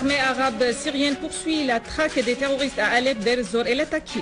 L'armée arabe syrienne poursuit la traque des terroristes à Alep, Deir ez-Zor et Lattakia.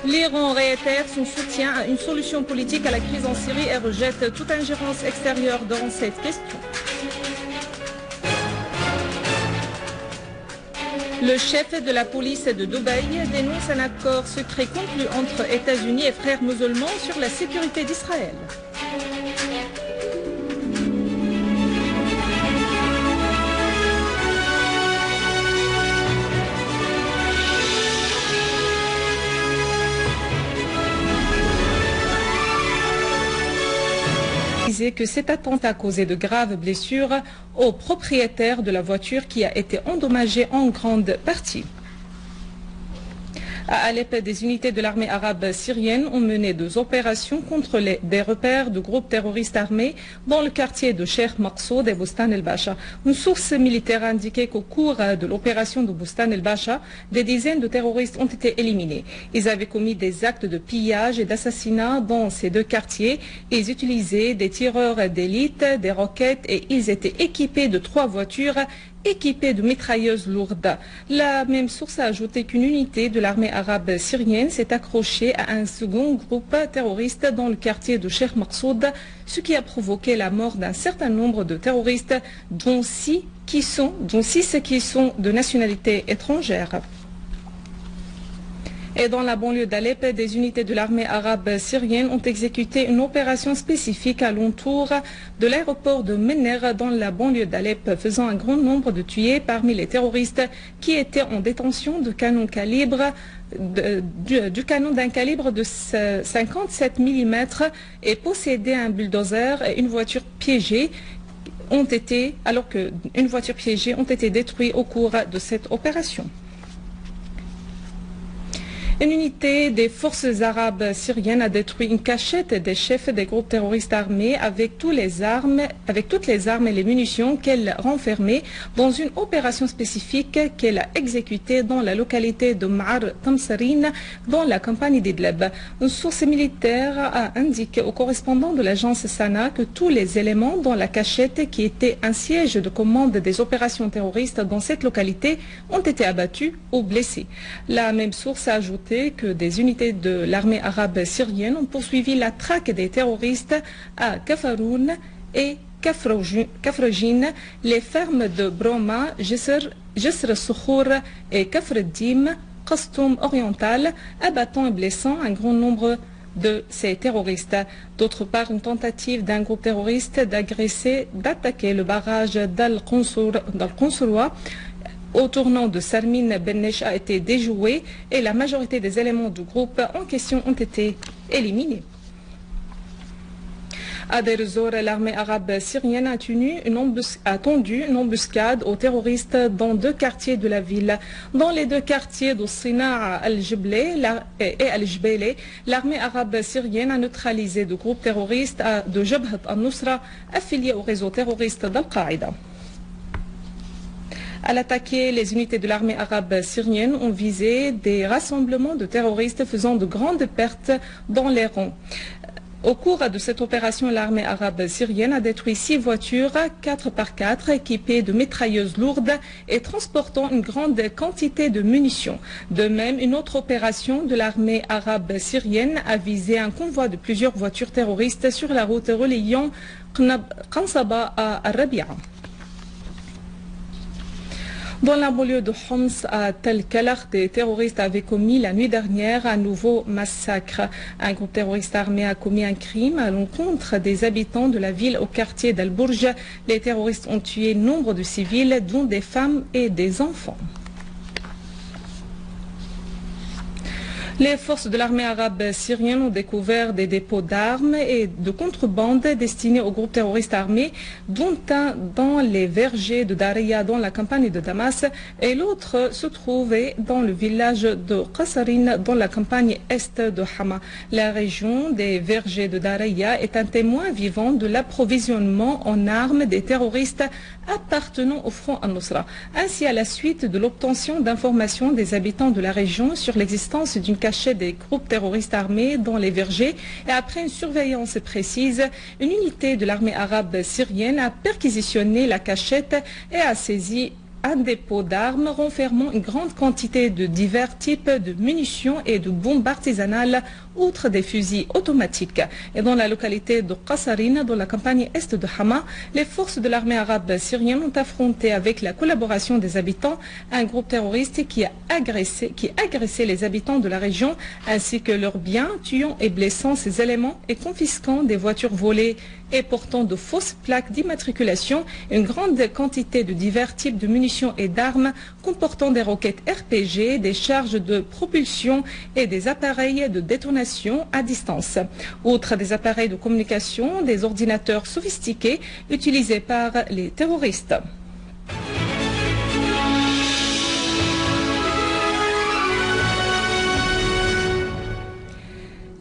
L'Iran réitère son soutien à une solution politique à la crise en Syrie et rejette toute ingérence extérieure dans cette question. Le chef de la police de Dubaï dénonce un accord secret conclu entre États-Unis et frères musulmans sur la sécurité d'Israël. Que cet attentat a causé de graves blessures au propriétaire de la voiture qui a été endommagée en grande partie. À Alep, des unités de l'armée arabe syrienne ont mené des opérations contre des repères de groupes terroristes armés dans le quartier de Cheikh Maqsoud et Bustan el-Bacha. Une source militaire a indiqué qu'au cours de l'opération de Bustan el-Bacha, des dizaines de terroristes ont été éliminés. Ils avaient commis des actes de pillage et d'assassinat dans ces deux quartiers. Ils utilisaient des tireurs d'élite, des roquettes et ils étaient équipés de 3 voitures équipés de mitrailleuses lourdes. La même source a ajouté qu'une unité de l'armée arabe syrienne s'est accrochée à un second groupe terroriste dans le quartier de Cheikh Maqsoud, ce qui a provoqué la mort d'un certain nombre de terroristes, dont 6 qui sont de nationalité étrangère. Et dans la banlieue d'Alep, des unités de l'armée arabe syrienne ont exécuté une opération spécifique à l'entour de l'aéroport de Menner dans la banlieue d'Alep, faisant un grand nombre de tués parmi les terroristes qui étaient en détention de canons du canon d'un calibre de 57 mm et possédaient un bulldozer et une voiture piégée ont été détruits au cours de cette opération. Une unité des forces arabes syriennes a détruit une cachette des chefs des groupes terroristes armés avec toutes les armes et les munitions qu'elle renfermait dans une opération spécifique qu'elle a exécutée dans la localité de Ma'ar Tamsarin dans la campagne d'Idlib. Une source militaire a indiqué au correspondant de l'agence Sana que tous les éléments dans la cachette qui était un siège de commande des opérations terroristes dans cette localité ont été abattus ou blessés. La même source a ajouté que des unités de l'armée arabe syrienne ont poursuivi la traque des terroristes à Kafaroun et Kafrojin, les fermes de Broma, Jisr Soukhour et Kafreddim, Qastoum oriental, abattant et blessant un grand nombre de ces terroristes. D'autre part, une tentative d'un groupe terroriste d'attaquer le barrage d'Al-Qonsouroua au tournant de Sarmin Bennesh a été déjouée et la majorité des éléments du groupe en question ont été éliminés. À Deir ez-Zor, l'armée arabe syrienne a tendu une embuscade aux terroristes dans 2 quartiers de la ville. Dans les 2 quartiers de Sina'a al-Jbele et al-Jbele, l'armée arabe syrienne a neutralisé 2 groupes terroristes de Jabhat al-Nusra affiliés au réseau terroriste d'Al-Qaïda. À l'attaquer, les unités de l'armée arabe syrienne ont visé des rassemblements de terroristes faisant de grandes pertes dans les rangs. Au cours de cette opération, l'armée arabe syrienne a détruit 6 voitures 4x4 équipées de mitrailleuses lourdes et transportant une grande quantité de munitions. De même, une autre opération de l'armée arabe syrienne a visé un convoi de plusieurs voitures terroristes sur la route reliant Qansaba à Rabia. Dans la banlieue de Homs à Tel Kalach, des terroristes avaient commis la nuit dernière un nouveau massacre. Un groupe terroriste armé a commis un crime à l'encontre des habitants de la ville au quartier d'Al-Bourj. Les terroristes ont tué nombre de civils, dont des femmes et des enfants. Les forces de l'armée arabe syrienne ont découvert des dépôts d'armes et de contrebande destinés aux groupes terroristes armés, dont un dans les vergers de Daria dans la campagne de Damas et l'autre se trouvait dans le village de Qasarin dans la campagne est de Hama. La région des vergers de Daria est un témoin vivant de l'approvisionnement en armes des terroristes appartenant au front al-Nusra. Ainsi, à la suite de l'obtention d'informations des habitants de la région sur l'existence d'une cachette des groupes terroristes armés dans les vergers et après une surveillance précise, une unité de l'armée arabe syrienne a perquisitionné la cachette et a saisi un dépôt d'armes renfermant une grande quantité de divers types de munitions et de bombes artisanales, outre des fusils automatiques. Et dans la localité de Qasarine, dans la campagne est de Hama, les forces de l'armée arabe syrienne ont affronté avec la collaboration des habitants un groupe terroriste qui agressait les habitants de la région ainsi que leurs biens, tuant et blessant ces éléments et confisquant des voitures volées et portant de fausses plaques d'immatriculation, une grande quantité de divers types de munitions et d'armes comportant des roquettes RPG, des charges de propulsion et des appareils de détonation à distance. Outre des appareils de communication, des ordinateurs sophistiqués utilisés par les terroristes.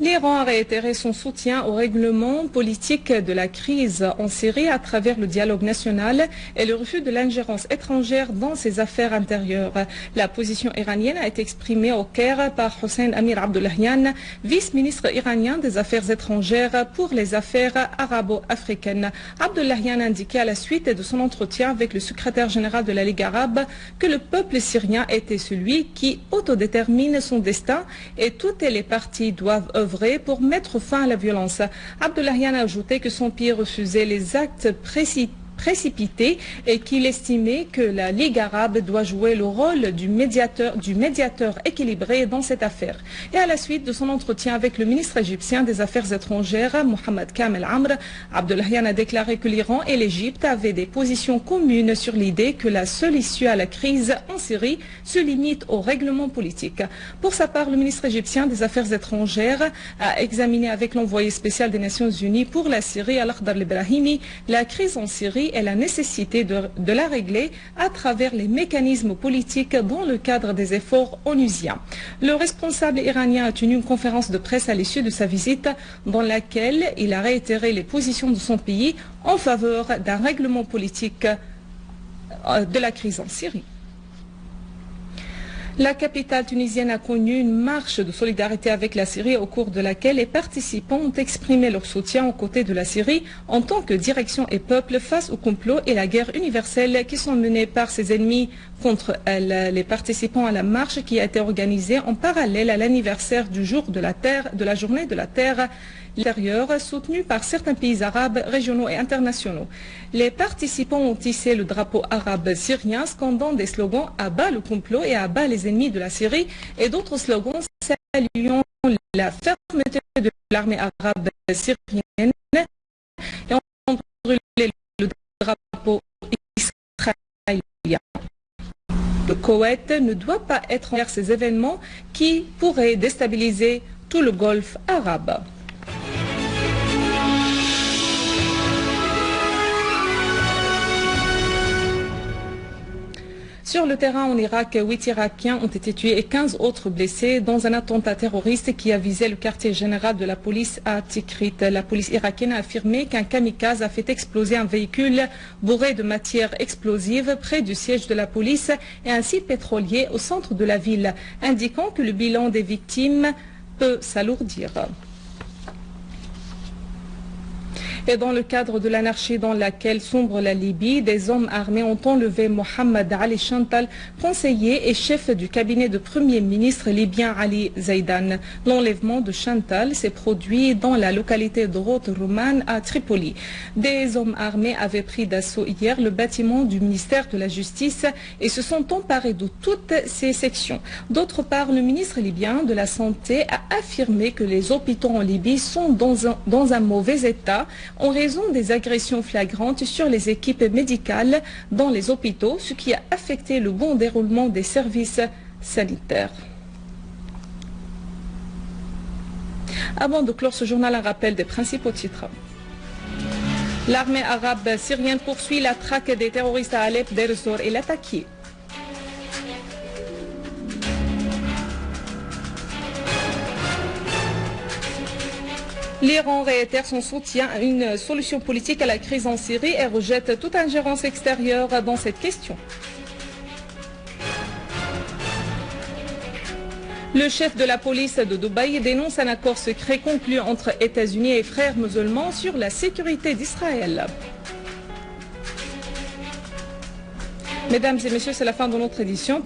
L'Iran a réitéré son soutien au règlement politique de la crise en Syrie à travers le dialogue national et le refus de l'ingérence étrangère dans ses affaires intérieures. La position iranienne a été exprimée au Caire par Hossein Amir Abdollahian, vice-ministre iranien des Affaires étrangères pour les affaires arabo-africaines. Abdollahian a indiqué à la suite de son entretien avec le secrétaire général de la Ligue arabe que le peuple syrien était celui qui autodétermine son destin et toutes les parties doivent œuvrer pour mettre fin à la violence. Abdollahian a ajouté que son pays refusait les actes précipité et qu'il estimait que la Ligue arabe doit jouer le rôle du médiateur équilibré dans cette affaire. Et à la suite de son entretien avec le ministre égyptien des Affaires étrangères, Mohamed Kamel Amr, Abdollahian a déclaré que l'Iran et l'Égypte avaient des positions communes sur l'idée que la seule issue à la crise en Syrie se limite au règlement politique. Pour sa part, le ministre égyptien des Affaires étrangères a examiné avec l'envoyé spécial des Nations Unies pour la Syrie, Al-Akhdar al-Ibrahimi, la crise en Syrie et la nécessité de la régler à travers les mécanismes politiques dans le cadre des efforts onusiens. Le responsable iranien a tenu une conférence de presse à l'issue de sa visite dans laquelle il a réitéré les positions de son pays en faveur d'un règlement politique de la crise en Syrie. La capitale tunisienne a connu une marche de solidarité avec la Syrie au cours de laquelle les participants ont exprimé leur soutien aux côtés de la Syrie en tant que direction et peuple face au complot et la guerre universelle qui sont menés par ses ennemis contre elle. Les participants à la marche qui a été organisée en parallèle à l'anniversaire du jour de la Terre, de la journée de la Terre intérieure, soutenue par certains pays arabes régionaux et internationaux. Les participants ont tissé le drapeau arabe syrien, scandant des slogans « à bas le complot » et « à bas les ennemis de la Syrie » et d'autres slogans saluant la fermeté de l'armée arabe syrienne et ont brûlé le drapeau israélien. Le Koweït ne doit pas être envers ces événements qui pourraient déstabiliser tout le Golfe arabe. Sur le terrain en Irak, 8 Irakiens ont été tués et 15 autres blessés dans un attentat terroriste qui a visé le quartier général de la police à Tikrit. La police irakienne a affirmé qu'un kamikaze a fait exploser un véhicule bourré de matières explosives près du siège de la police et un site pétrolier au centre de la ville, indiquant que le bilan des victimes peut s'alourdir. Et dans le cadre de l'anarchie dans laquelle sombre la Libye, des hommes armés ont enlevé Mohamed Ali Chantal, conseiller et chef du cabinet de Premier ministre libyen Ali Zaidan. L'enlèvement de Chantal s'est produit dans la localité de Route-Rouman à Tripoli. Des hommes armés avaient pris d'assaut hier le bâtiment du ministère de la Justice et se sont emparés de toutes ses sections. D'autre part, le ministre libyen de la Santé a affirmé que les hôpitaux en Libye sont dans un mauvais état en raison des agressions flagrantes sur les équipes médicales dans les hôpitaux, ce qui a affecté le bon déroulement des services sanitaires. Avant de clore ce journal, un rappel des principaux titres. L'armée arabe syrienne poursuit la traque des terroristes à Alep, Deir ez-Zor et Latakia. L'Iran réitère son soutien à une solution politique à la crise en Syrie et rejette toute ingérence extérieure dans cette question. Le chef de la police de Dubaï dénonce un accord secret conclu entre États-Unis et frères musulmans sur la sécurité d'Israël. Mesdames et messieurs, c'est la fin de notre édition.